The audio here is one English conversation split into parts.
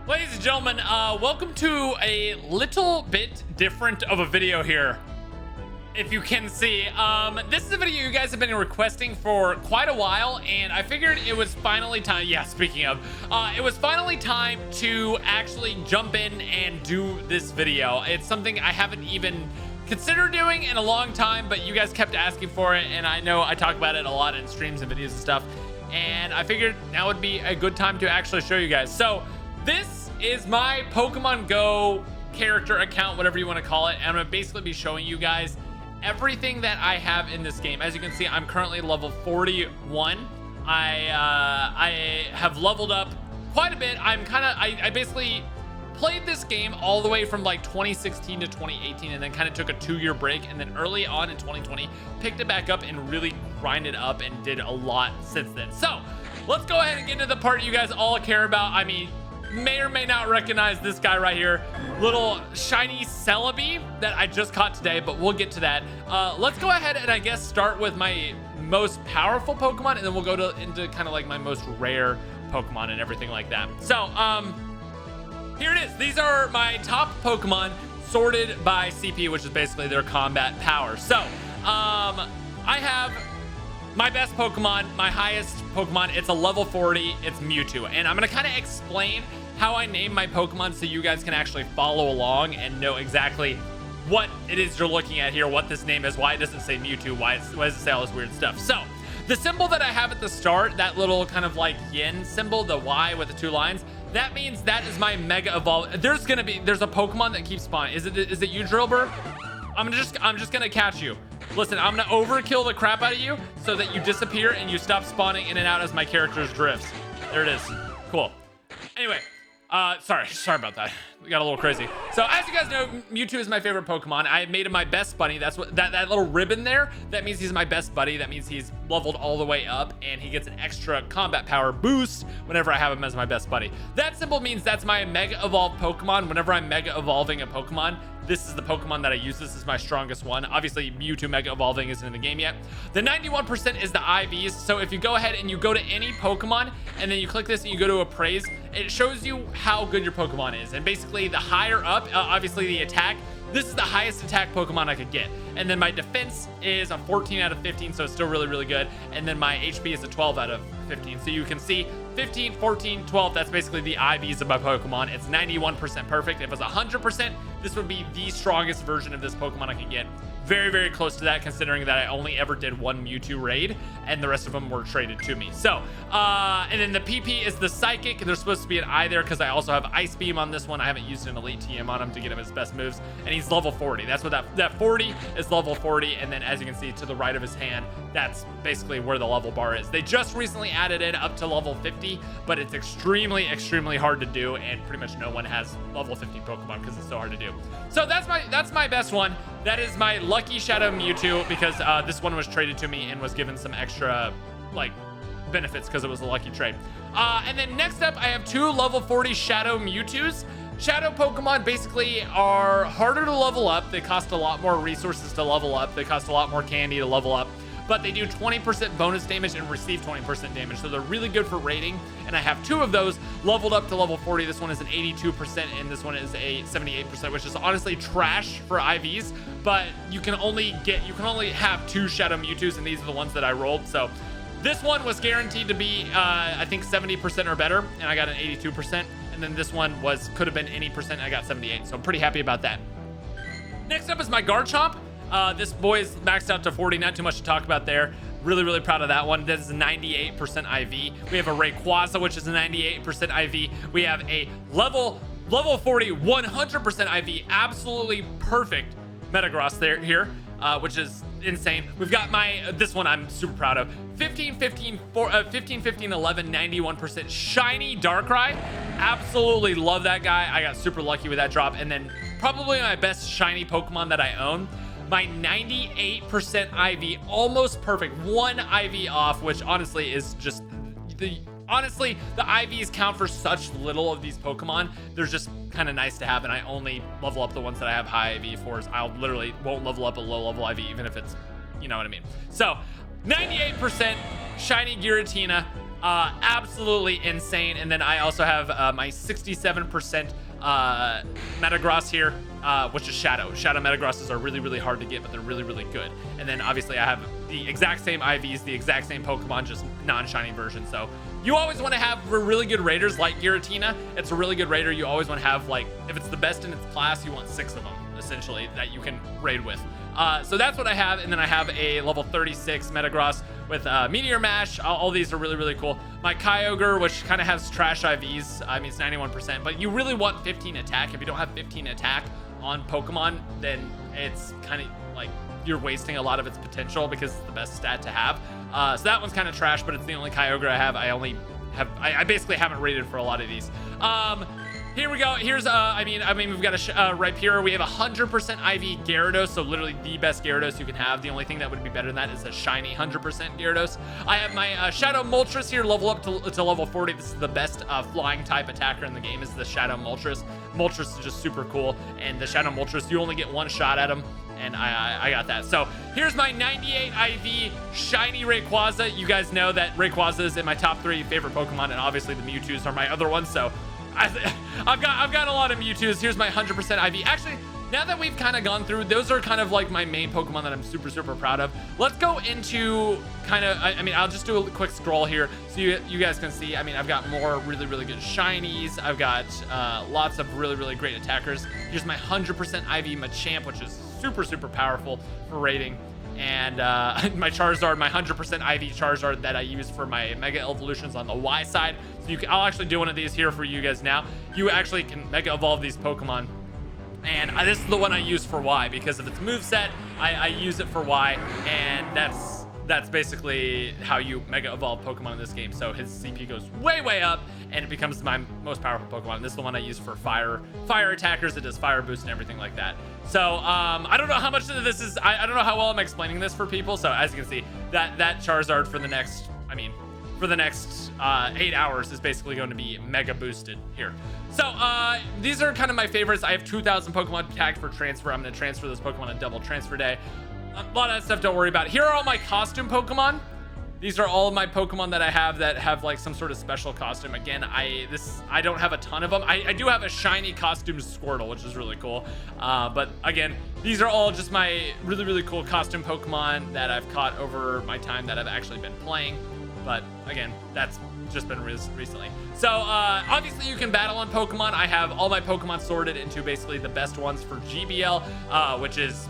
Ladies and gentlemen, welcome to a little bit different of a video here. If you can see, this is a video you guys have been requesting for quite a while, and I figured it was finally time. Yeah, speaking of, it was finally time to actually jump in and do this video. It's something I haven't even considered doing in a long time, but you guys kept asking for it, and I know I talk about it a lot in streams and videos and stuff, and I figured now would be a good time to actually show you guys. So this is my Pokemon Go character account, whatever you want to call it, and I'm gonna basically be showing you guys everything that I have in this game. As you can see, I'm currently level 41. I have leveled up quite a bit. I basically played this game all the way from like 2016 to 2018, and then kind of took a 2-year break, and then early on in 2020 picked it back up and really grinded up and did a lot since then. So let's go ahead and get into the part you guys all care about. I mean, may or may not recognize this guy right here, little shiny Celebi that I just caught today, but we'll get to that. Let's go ahead and I guess start with my most powerful Pokemon, and then we'll go into kind of like my most rare Pokemon and everything like that. So here it is. These are my top Pokemon sorted by CP, which is basically their combat power. So I have my best Pokemon, my highest Pokemon. It's a level 40. It's Mewtwo, and I'm gonna kind of explain how I name my Pokemon so you guys can actually follow along and know exactly what it is you're looking at here, what this name is, why it doesn't say Mewtwo, why does it say all this weird stuff. So the symbol that I have at the start, that little kind of like yin symbol, the Y with the 2 lines, that means that is my Mega Evolve. There's a Pokemon that keeps spawning. Is it you, Drillbur? I'm just gonna catch you. Listen, I'm gonna overkill the crap out of you so that you disappear and you stop spawning in and out as my character's drifts. There it is. Cool. Anyway, sorry about that. We got a little crazy. So as you guys know, Mewtwo is my favorite Pokemon. I made him my best buddy. That's what that little ribbon there, that means he's my best buddy. That means he's leveled all the way up, and he gets an extra combat power boost whenever I have him as my best buddy. That symbol means that's my Mega Evolve Pokemon. Whenever I'm Mega Evolving a Pokemon, this is the Pokemon that I use. This is my strongest one. Obviously, Mewtwo Mega Evolving isn't in the game yet. The 91% is the IVs. So if you go ahead and you go to any Pokemon, and then you click this and you go to Appraise, it shows you how good your Pokemon is. And basically, the higher up, obviously the attack, this is the highest attack Pokemon I could get. And then my defense is a 14 out of 15, so it's still really, really good. And then my HP is a 12 out of 15. So you can see 15, 14, 12, that's basically the IVs of my Pokemon. It's 91% perfect. If it was 100%, this would be the strongest version of this Pokemon I can get. Very, very close to that, considering that I only ever did 1 Mewtwo raid, and the rest of them were traded to me. So, and then the PP is the Psychic. There's supposed to be an I there because I also have Ice Beam on this one. I haven't used an Elite TM on him to get him his best moves, and he's level 40. That's what that 40 is, level 40, and then as you can see to the right of his hand, that's basically where the level bar is. They just recently added it up to level 50, but it's extremely, extremely hard to do, and pretty much no one has level 50 Pokemon because it's so hard to do. So that's my best one. That is my Lucky Shadow Mewtwo, because this one was traded to me and was given some extra like benefits because it was a lucky trade. And then next up, I have 2 level 40 Shadow Mewtwo's. Shadow Pokemon basically are harder to level up. They cost a lot more resources to level up. They cost a lot more candy to level up, but they do 20% bonus damage and receive 20% damage. So they're really good for raiding. And I have 2 of those leveled up to level 40. This one is an 82% and this one is a 78%, which is honestly trash for IVs, but you can only have 2 Shadow Mewtwo's, and these are the ones that I rolled. So this one was guaranteed to be, I think 70% or better, and I got an 82%. And then this one could have been any percent, and I got 78. So I'm pretty happy about that. Next up is my Garchomp. This boy is maxed out to 40, not too much to talk about there. Really, really proud of that one. This is a 98% IV. We have a Rayquaza, which is a 98% IV. We have a level 40, 100% IV. Absolutely perfect Metagross here, which is insane. We've got this one I'm super proud of. 15, 15, 11, 91% shiny Darkrai. Absolutely love that guy. I got super lucky with that drop. And then probably my best shiny Pokemon that I own, my 98% IV, almost perfect. 1 IV off, which honestly is just honestly, the IVs count for such little of these Pokemon. They're just kind of nice to have, and I only level up the ones that I have high IV for. I literally won't level up a low level IV, even if it's, you know what I mean. So 98% shiny Giratina. Absolutely insane. And then I also have my 67% Metagross here, which is Shadow. Shadow Metagrosses are really, really hard to get, but they're really, really good. And then obviously I have the exact same IVs, the exact same Pokemon, just non-shiny version. So you always want to have really good raiders like Giratina. It's a really good raider. You always want to have, like, if it's the best in its class, you want 6 of them essentially that you can raid with. So that's what I have. And then I have a level 36 Metagross with Meteor Mash. All these are really, really cool. My Kyogre, which kind of has trash IVs. I mean, it's 91%, but you really want 15 attack. If you don't have 15 attack on Pokemon, then it's kind of like you're wasting a lot of its potential because it's the best stat to have. So that one's kind of trash, but it's the only Kyogre I have. I basically haven't rated for a lot of these. Here we go. Here's I mean we've got a Rhyperior. We have 100% IV Gyarados, so literally the best Gyarados you can have. The only thing that would be better than that is a shiny 100% Gyarados. I have my Shadow Moltres here, level up to level 40. This is the best flying type attacker in the game, is the Shadow Moltres. Moltres is just super cool, and the Shadow Moltres, you only get one shot at him, and I got that. So here's my 98 IV shiny Rayquaza. You guys know that Rayquaza is in my top 3 favorite Pokemon, and obviously the Mewtwo's are my other ones, so I've got a lot of Mewtwo's. Here's my 100% IV. Actually, now that we've kind of gone through, those are kind of like my main Pokemon that I'm super, super proud of. Let's go into kind of, I mean, I'll just do a quick scroll here so you guys can see. I mean, I've got more really, really good shinies. I've got lots of really, really great attackers. Here's my 100% IV Machamp, which is super, super powerful for raiding. And my Charizard, my 100% IV Charizard that I use for my Mega Evolutions on the Y side. So I'll actually do one of these here for you guys now. You actually can Mega Evolve these Pokemon. And this is the one I use for Y because of its moveset. I use it for Y, and that's basically how you Mega Evolve Pokemon in this game. So his CP goes way, way up, and it becomes my most powerful Pokemon. This is the one I use for fire attackers. It does fire boost and everything like that. So I don't know how much of this is, I don't know how well I'm explaining this for people. So as you can see, that Charizard for the next, for the next 8 hours is basically going to be mega boosted here. So these are kind of my favorites. I have 2,000 Pokemon tagged for transfer. I'm going to transfer this Pokemon on double transfer day. A lot of that stuff, don't worry about it. Here are all my costume Pokemon. These are all of my Pokemon that I have that have like some sort of special costume. Again, I don't have a ton of them. I do have a shiny costume Squirtle, which is really cool. But again, these are all just my really, really cool costume Pokemon that I've caught over my time that I've actually been playing. But again, that's just been recently. So obviously you can battle on Pokemon. I have all my Pokemon sorted into basically the best ones for GBL, which is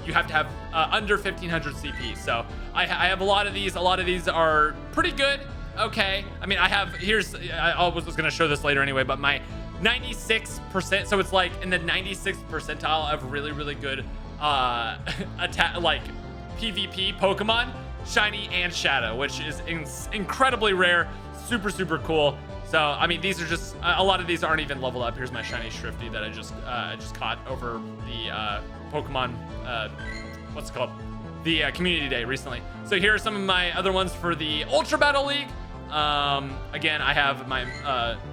you have to have under 1500 CP. So I have a lot of these. A lot of these are pretty good. Okay. I mean, I was going to show this later anyway, but my 96%. So it's like in the 96th percentile of really, really good attack, like PvP Pokemon, shiny and shadow, which is incredibly rare. Super, super cool. So, I mean, these are just, a lot of these aren't even leveled up. Here's my shiny Shrifty that I just caught over the Pokemon, what's it called? The community day recently. So here are some of my other ones for the Ultra Battle League. Again, I have my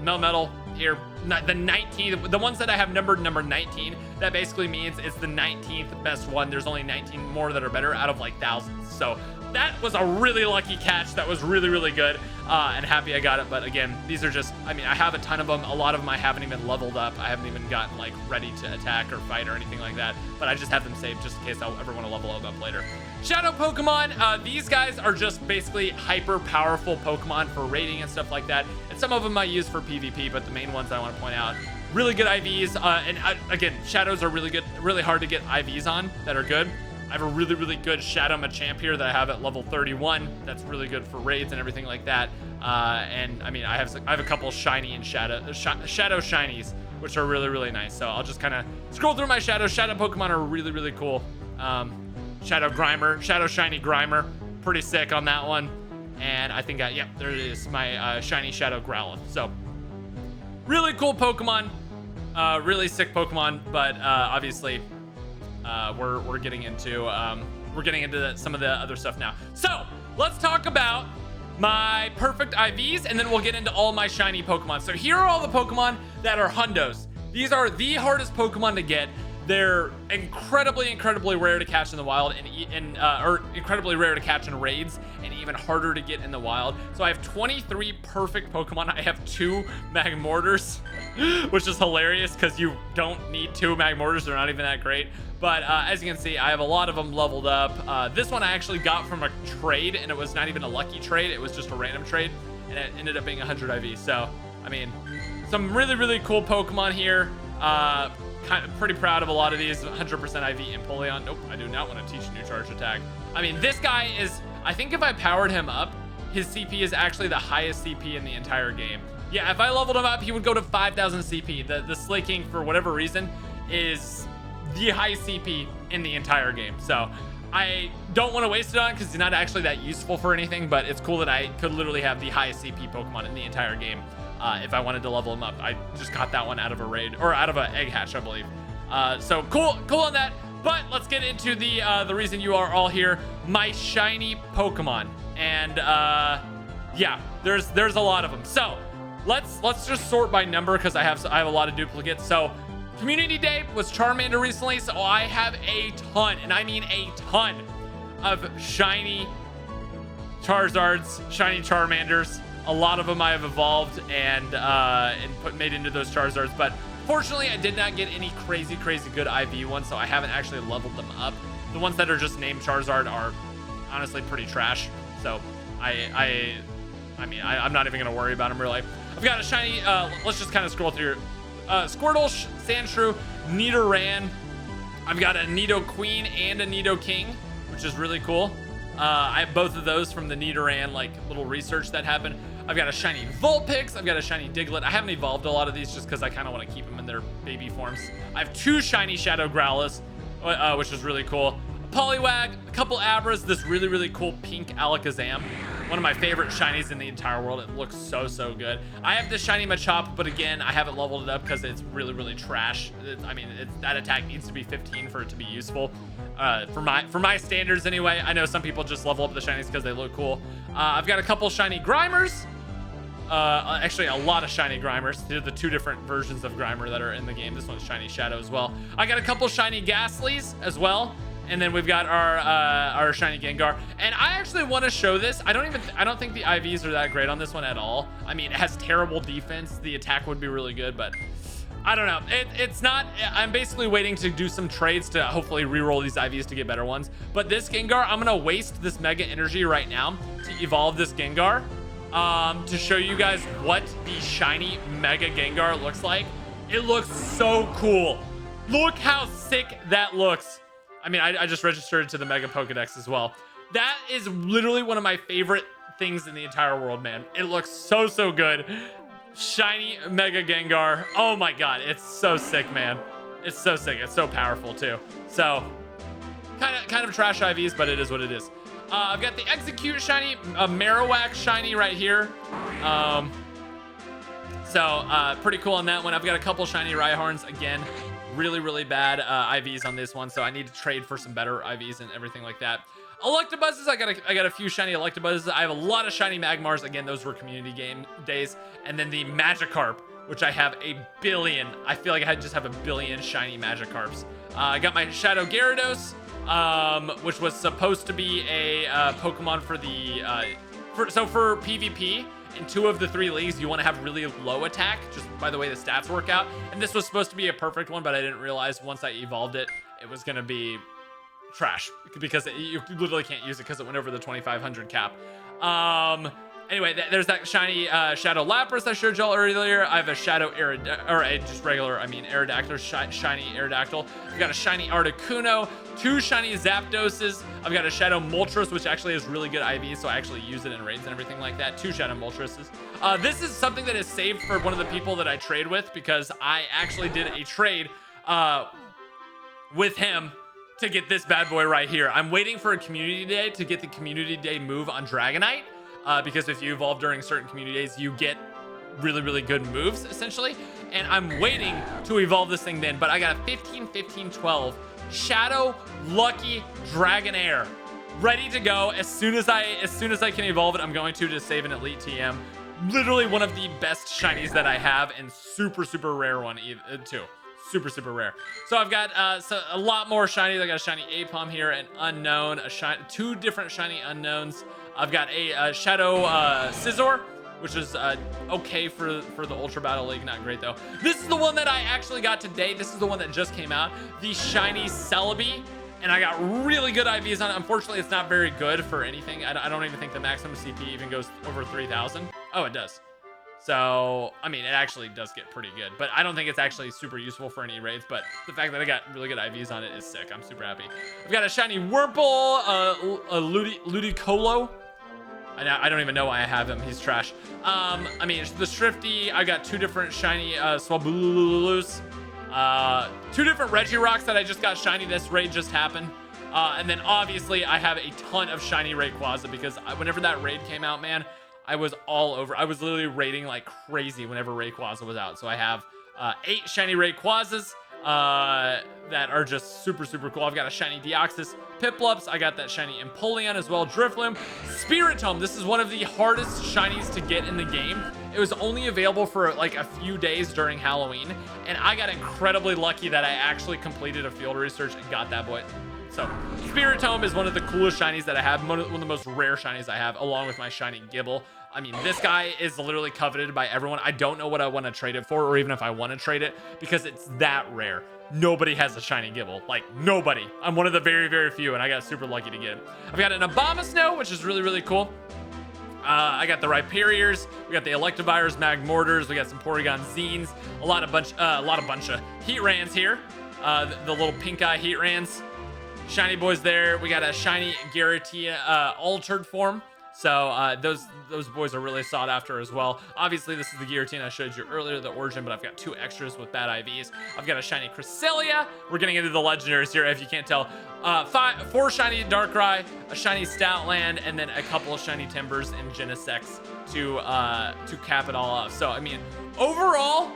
Melmetal here, the 19th, the ones that I have numbered number 19. That basically means it's the 19th best one. There's only 19 more that are better out of like thousands. So that was a really lucky catch. That was really, really good, and happy I got it. But again, these are just, I mean, I have a ton of them. A lot of them I haven't even leveled up. I haven't even gotten like ready to attack or fight or anything like that, but I just have them saved just in case I'll ever want to level up later. Shadow Pokemon, these guys are just basically hyper powerful Pokemon for raiding and stuff like that. And some of them I use for PvP, but the main ones I want to point out, really good IVs. Again, Shadows are really good, really hard to get IVs on that are good. I have a really, really good Shadow Machamp here that I have at level 31. That's really good for raids and everything like that. And I mean, I have a couple shiny and shadow shinies, which are really, really nice. So I'll just kind of scroll through my Shadow Pokemon are really, really cool. Shadow Grimer, Shadow Shiny Grimer, pretty sick on that one. And I think, yep, there it is, my shiny Shadow Growlithe. So really cool Pokemon, really sick Pokemon, but obviously we're getting into some of the other stuff now. So let's talk about my perfect IVs, and then we'll get into all my shiny Pokemon. So here are all the Pokemon that are hundos. These are the hardest Pokemon to get. They're incredibly rare to catch in the wild, or incredibly rare to catch in raids, and even harder to get in the wild. So I have 23 perfect Pokemon. I have 2 Magmortars, which is hilarious because you don't need 2 Magmortars. They're not even that great. But as you can see, I have a lot of them leveled up. This one I actually got from a trade, and it was not even a lucky trade. It was just a random trade, and it ended up being 100 IV. So, I mean, some really cool Pokemon here. Kind of pretty proud of a lot of these. 100% IV Empoleon. Nope, I do not want to teach a new charge attack. I mean, this guy is, I think if I powered him up, his CP is actually the highest CP in the entire game. Yeah, if I leveled him up, he would go to 5,000 CP. The Slay King, for whatever reason, is the highest CP in the entire game. So I don't want to waste it on because he's not actually that useful for anything, but it's cool that I could literally have the highest CP Pokemon in the entire game. If I wanted to level him up. I just got that one out of a raid, or out of an egg hatch, I believe. So cool on that. But let's get into the reason you are all here, my shiny Pokemon. And yeah, there's a lot of them. So let's just sort by number because I have a lot of duplicates. So Community Day was Charmander recently, so I have a ton, and I mean a ton, of shiny Charizards, shiny Charmanders. A lot of them I have evolved and made into those Charizards, but fortunately I did not get any crazy good IV ones, so I haven't actually leveled them up. The ones that are just named Charizard are honestly pretty trash, so I'm not even gonna worry about them really. I've got a shiny. Let's just kind of scroll through. Squirtle, Sandshrew, Nidoran. I've got a Nidoqueen and a Nidoking, which is really cool. I have both of those from the Nidoran like little research that happened. I've got a shiny Vulpix. I've got a shiny Diglett. I haven't evolved a lot of these just because I kind of want to keep them in their baby forms. I have 2 shiny Shadow Growlithe, which is really cool. A Poliwag, a couple Abras, this really cool pink Alakazam. One of my favorite shinies in the entire world. It looks so good. I have this shiny Machop, but again, I haven't leveled it up because it's really trash. That attack needs to be 15 for it to be useful. For my standards anyway. I know some people just level up the shinies because they look cool. I've got a couple shiny Grimers. Actually, a lot of shiny Grimers. They're the 2 different versions of Grimer that are in the game. This one's shiny Shadow as well. I got a couple shiny Ghastlies as well. And then we've got our shiny Gengar. And I actually want to show this. I don't think the IVs are that great on this one at all. I mean, it has terrible defense. The attack would be really good, but I don't know. It's not. I'm basically waiting to do some trades to hopefully reroll these IVs to get better ones. But this Gengar, I'm gonna waste this Mega Energy right now to evolve this Gengar, to show you guys what the shiny Mega Gengar looks like. It looks so cool. Look how sick that looks. I mean, I just registered it to the Mega Pokedex as well. That is literally one of my favorite things in the entire world, man. It looks so good. Shiny Mega Gengar. Oh my god, it's so sick, man. It's so sick. It's so powerful too. So kind of trash IVs, but it is what it is. I've got the Execute shiny, a Marowak shiny right here. Pretty cool on that one. I've got a couple shiny Rhyhorns again. Really bad IVs on this one, so I need to trade for some better IVs and everything like that. Electabuzzes, I got a few shiny Electabuzzes. I have a lot of shiny Magmars. Again, those were community game days. And then the Magikarp, which I have a billion. I feel like I just have a billion shiny Magikarps. I got my Shadow Gyarados, which was supposed to be a Pokemon for the for PvP. In 2 of the 3 leagues, you want to have really low attack, just by the way the stats work out. And this was supposed to be a perfect one, but I didn't realize once I evolved it, it was going to be trash because you literally can't use it because it went over the 2,500 cap. Anyway, there's that shiny Shadow Lapras I showed y'all earlier. I have a Shadow Aerodactyl, shiny Aerodactyl. I've got a shiny Articuno, 2 shiny Zapdoses. I've got a Shadow Moltres, which actually has really good IV, so I actually use it in raids and everything like that. 2 Shadow Moltreses. This is something that is saved for one of the people that I trade with because I actually did a trade with him to get this bad boy right here. I'm waiting for a community day to get the community day move on Dragonite. Because if you evolve during certain community days, you get really good moves, essentially. And I'm waiting to evolve this thing then, but I got a 15-15-12 Shadow Lucky Dragonair ready to go. As soon as I can evolve it, I'm going to save an Elite TM. Literally one of the best shinies that I have, and super rare one too. super, super rare. So I've got a lot more shinies. I got a shiny Apom here, an unknown, two different shiny unknowns. I've got a Shadow Scizor, which is okay for the Ultra Battle League. Not great, though. This is the one that I actually got today. This is the one that just came out. The shiny Celebi. And I got really good IVs on it. Unfortunately, it's not very good for anything. I don't even think the maximum CP even goes over 3,000. Oh, it does. So, I mean, it actually does get pretty good. But I don't think it's actually super useful for any raids. But the fact that I got really good IVs on it is sick. I'm super happy. I've got a shiny Wurmple, a Ludicolo. I don't even know why I have him. He's trash. I mean, the Shrifty. I got two different shiny Swabululus. Two different Regirocks that I just got shiny. This raid just happened. And then obviously I have a ton of shiny Rayquaza because whenever that raid came out, man, I was all over. I was literally raiding like crazy whenever Rayquaza was out. So I have 8 shiny Rayquazas that are just super, super cool. I've got a shiny Deoxys, Piplups. I got that shiny Empoleon as well, Drifloon, Spiritomb. This is one of the hardest shinies to get in the game. It was only available for like a few days during Halloween, and I got incredibly lucky that I actually completed a field research and got that boy. So Spiritomb is one of the coolest shinies that I have, one of the most rare shinies I have, along with my shiny Gibble. I mean, this guy is literally coveted by everyone. I don't know what I want to trade it for, or even if I want to trade it, because it's that rare. Nobody has a shiny Gibble, like nobody. I'm one of the very, very few, and I got super lucky to get it. I've got an Abomasnow, which is really, really cool. I got the Rhyperiors, we got the Electivires, Magmortars, we got some Porygon Zines, a bunch of Heatrans here, the little pink eye Heatrans, shiny boys there. We got a shiny Giratina altered form, so those boys are really sought after as well. Obviously, this is the Giratina I showed you earlier, the origin, but I've got 2 extras with bad IVs. I've got a shiny Cresselia. We're getting into the legendaries here, if you can't tell. 4 shiny Darkrai, a shiny Stoutland, and then a couple of shiny Timbers and Genesect to cap it all off. So, I mean, overall,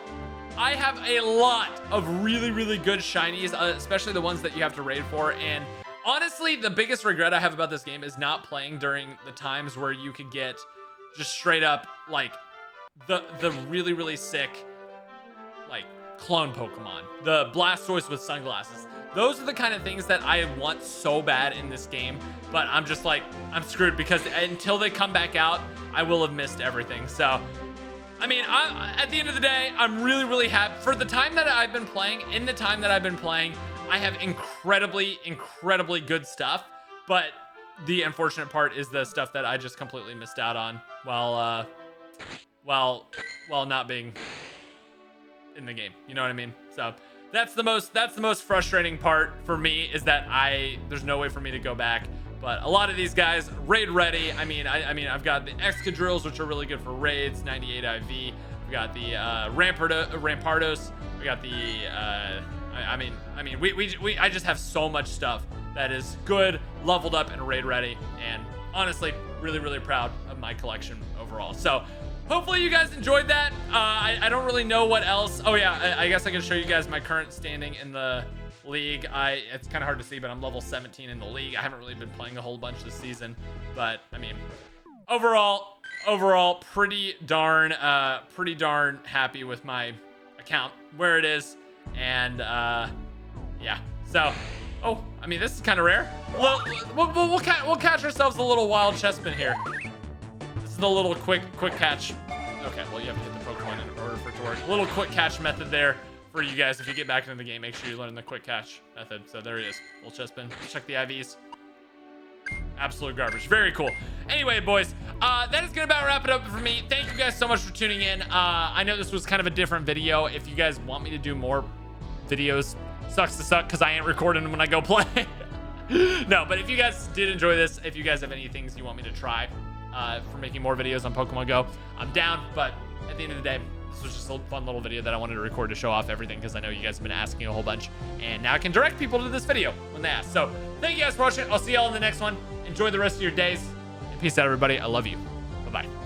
I have a lot of really, really good shinies, especially the ones that you have to raid for. And honestly, the biggest regret I have about this game is not playing during the times where you could get just straight up like the really, really sick like clone Pokemon, the Blastoise with sunglasses. Those are the kind of things that I want so bad in this game, but I'm just like, I'm screwed because until they come back out, I will have missed everything. So, I mean, at the end of the day, I'm really, really happy for the time that I've been playing. In the time that I've been playing, I have incredibly, incredibly good stuff, but the unfortunate part is the stuff that I just completely missed out on while not being in the game. You know what I mean? So that's the most frustrating part for me, is that there's no way for me to go back. But a lot of these guys raid ready. I mean, I've got the Excadrills, which are really good for raids, 98 IV. We got the Rampardos. We got the I just have so much stuff that is good, leveled up, and raid ready. And honestly, really, really proud of my collection overall. So hopefully you guys enjoyed that. I don't really know what else. Oh yeah, I guess I can show you guys my current standing in the league. It's kind of hard to see, but I'm level 17 in the league. I haven't really been playing a whole bunch this season, but I mean, overall, pretty darn happy with my account where it is. And yeah, so I mean, this is kind of rare. We'll catch ourselves a little wild chestman here. This is the little quick catch. Okay, well, you have to hit the Pokemon in order for it to work. A little quick catch method there for you guys. If you get back into the game, make sure you learn the quick catch method. So there it is, little chestman. Check the IVs. Absolute garbage. Very cool. Anyway, boys, that is gonna about wrap it up for me. Thank you guys so much for tuning in. I know this was kind of a different video. If you guys want me to do more videos, sucks to suck because I ain't recording them when I go play. No, but if you guys did enjoy this, if you guys have any things you want me to try for making more videos on Pokemon Go, I'm down. But at the end of the day, this was just a fun little video that I wanted to record to show off everything, because I know you guys have been asking a whole bunch, and now I can direct people to this video when they ask. So thank you guys for watching. I'll see y'all in the next one. Enjoy the rest of your days, and peace out, everybody. I love you. Bye-bye.